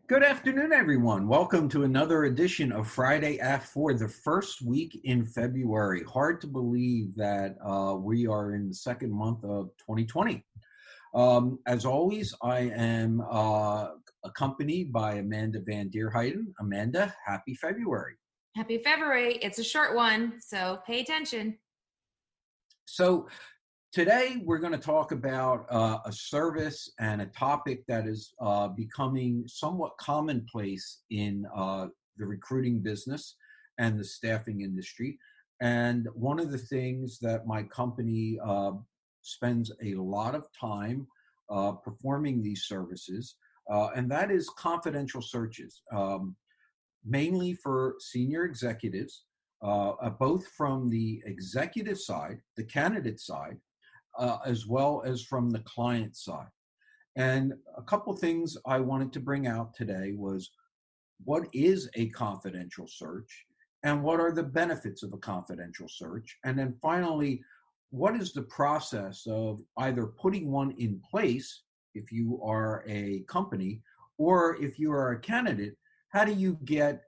Good afternoon, everyone. Welcome to another edition of Friday F4, the first week in February. Hard to believe that we are in the second month of 2020. As always, I am accompanied by Amanda Van Deerheiden. Amanda, happy February. Happy February. It's a short one, so pay attention. So today we're going to talk about a service and a topic that is becoming somewhat commonplace in the recruiting business and the staffing industry. And one of the things that my company spends a lot of time performing these services, and that is confidential searches, mainly for senior executives, both from the executive side, the candidate side, as well as from the client side. And a couple things I wanted to bring out today was what is a confidential search and what are the benefits of a confidential search? And then finally, what is the process of either putting one in place if you are a company or if you are a candidate, how do you get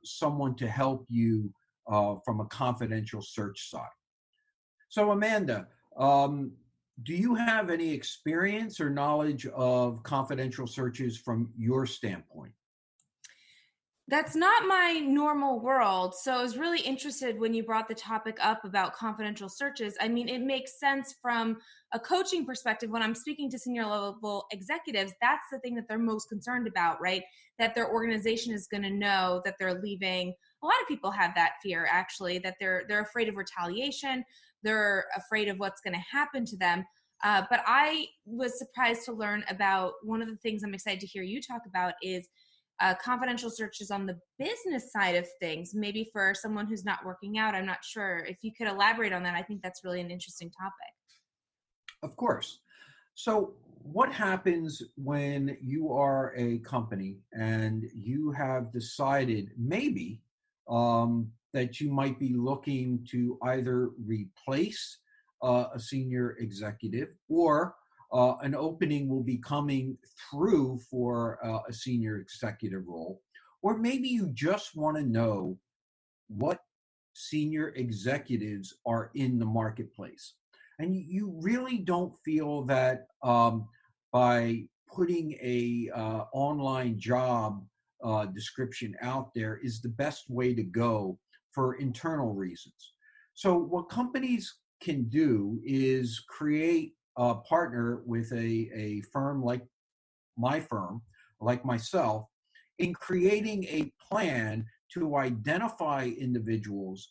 someone to help you from a confidential search side? So Amanda, do you have any experience or knowledge of confidential searches from your standpoint? That's not my normal world. So I was really interested when you brought the topic up about confidential searches. I mean, it makes sense from a coaching perspective. When I'm speaking to senior level executives, that's the thing that they're most concerned about, right? That their organization is going to know that they're leaving. A lot of people have that fear, actually, that they're afraid of retaliation. They're afraid of what's going to happen to them. But I was surprised to learn about one of the things I'm excited to hear you talk about is confidential searches on the business side of things, maybe for someone who's not working out. I'm not sure. If you could elaborate on that, I think that's really an interesting topic. Of course. So what happens when you are a company and you have decided maybe that you might be looking to either replace a senior executive or an opening will be coming through for a senior executive role, or maybe you just want to know what senior executives are in the marketplace. And you really don't feel that by putting a online job description out there is the best way to go for internal reasons. So what companies can do is create partner with a firm like my firm, like myself, in creating a plan to identify individuals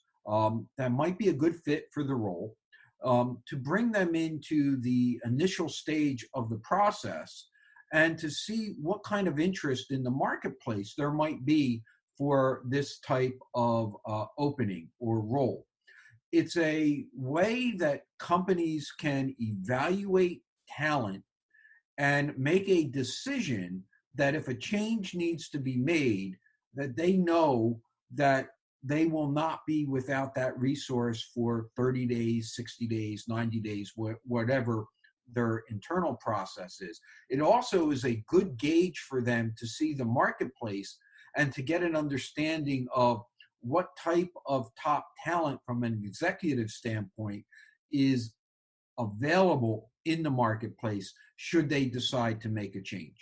that might be a good fit for the role, to bring them into the initial stage of the process and to see what kind of interest in the marketplace there might be for this type of opening or role. It's a way that companies can evaluate talent and make a decision that if a change needs to be made, that they know that they will not be without that resource for 30 days, 60 days, 90 days, whatever their internal process is. It also is a good gauge for them to see the marketplace and to get an understanding of what type of top talent from an executive standpoint is available in the marketplace should they decide to make a change.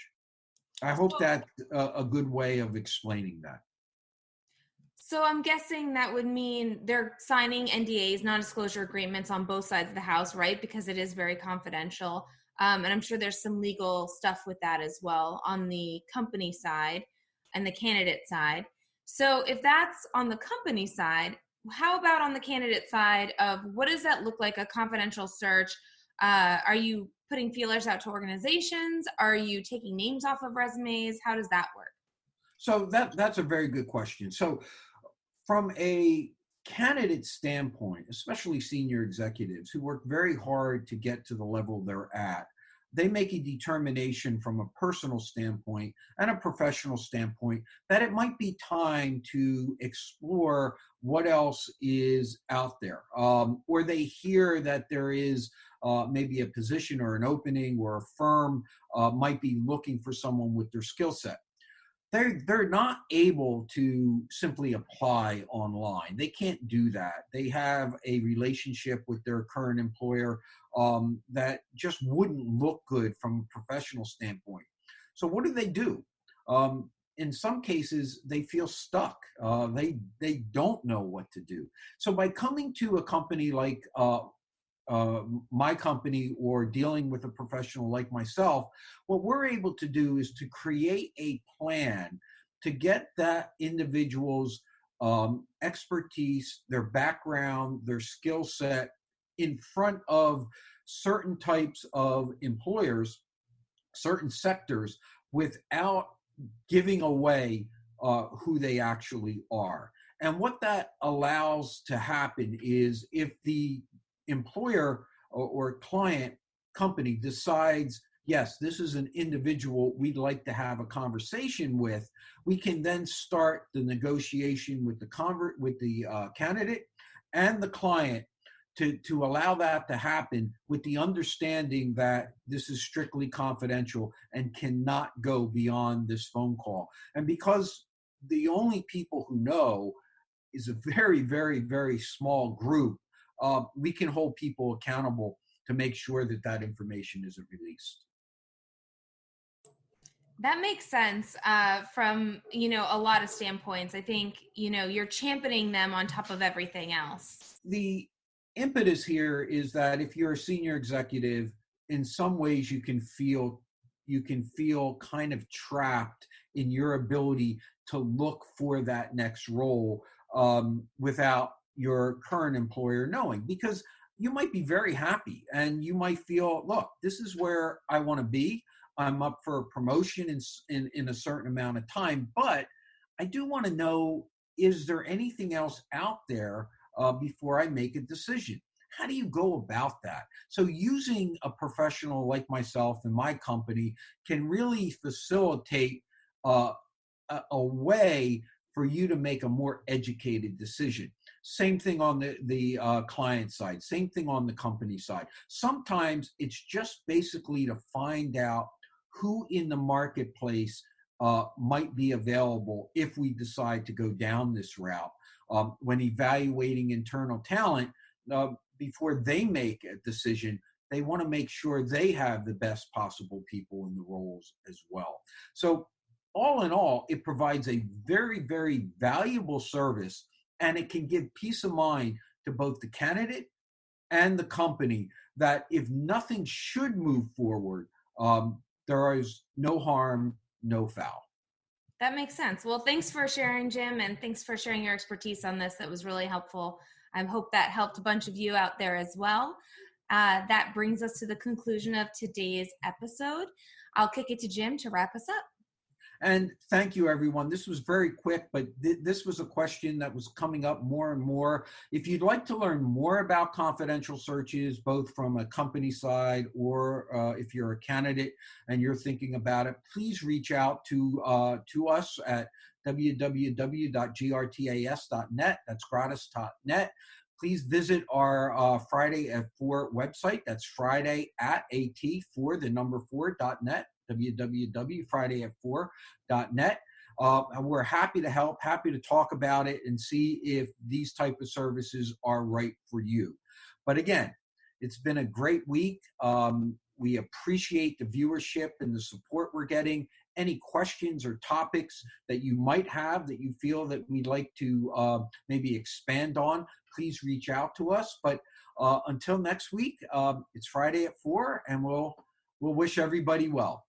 I hope that's a good way of explaining that. So I'm guessing that would mean they're signing NDAs, non-disclosure agreements on both sides of the house, right? Because it is very confidential. And I'm sure there's some legal stuff with that as well on the company side and the candidate side. So if that's on the company side, how about on the candidate side of what does that look like, a confidential search? Are you putting feelers out to organizations? Are you taking names off of resumes? How does that work? So that's a very good question. So from a candidate standpoint, especially senior executives who work very hard to get to the level they're at, they make a determination from a personal standpoint and a professional standpoint that it might be time to explore what else is out there. Or they hear that there is maybe a position or an opening or a firm might be looking for someone with their skill set. they're not able to simply apply online. They can't do that. They have a relationship with their current employer that just wouldn't look good from a professional standpoint. So what do? In some cases, they feel stuck. They don't know what to do. So by coming to a company like my company or dealing with a professional like myself, what we're able to do is to create a plan to get that individual's expertise, their background, their skill set in front of certain types of employers, certain sectors, without giving away who they actually are. And what that allows to happen is if the employer or client company decides, yes, this is an individual we'd like to have a conversation with, we can then start the negotiation with the candidate and the client to allow that to happen with the understanding that this is strictly confidential and cannot go beyond this phone call. And because the only people who know is a very, very, very small group, we can hold people accountable to make sure that that information isn't released. That makes sense from, a lot of standpoints. I think, you're championing them on top of everything else. The impetus here is that if you're a senior executive, in some ways you can feel kind of trapped in your ability to look for that next role without your current employer knowing, because you might be very happy and you might feel, look, this is where I want to be. I'm up for a promotion in a certain amount of time, but I do want to know, is there anything else out there before I make a decision? How do you go about that? So using a professional like myself and my company can really facilitate a way for you to make a more educated decision. Same thing on the client side, same thing on the company side. Sometimes it's just basically to find out who in the marketplace might be available if we decide to go down this route. When evaluating internal talent, before they make a decision, they want to make sure they have the best possible people in the roles as well. So all in all, it provides a very, very valuable service, and it can give peace of mind to both the candidate and the company that if nothing should move forward, there is no harm, no foul. That makes sense. Well, thanks for sharing, Jim, and thanks for sharing your expertise on this. That was really helpful. I hope that helped a bunch of you out there as well. That brings us to the conclusion of today's episode. I'll kick it to Jim to wrap us up. And thank you, everyone. This was very quick, but this was a question that was coming up more and more. If you'd like to learn more about confidential searches, both from a company side or if you're a candidate and you're thinking about it, please reach out to us at www.grtas.net. That's gratis.net. Please visit our Friday at 4 website. That's Friday at at4.net. www.fridayat4.net. We're happy to help, happy to talk about it and see if these type of services are right for you. But again, it's been a great week. We appreciate the viewership and the support we're getting. Any questions or topics that you might have that you feel that we'd like to maybe expand on, please reach out to us. But until next week, it's Friday at 4, and we'll wish everybody well.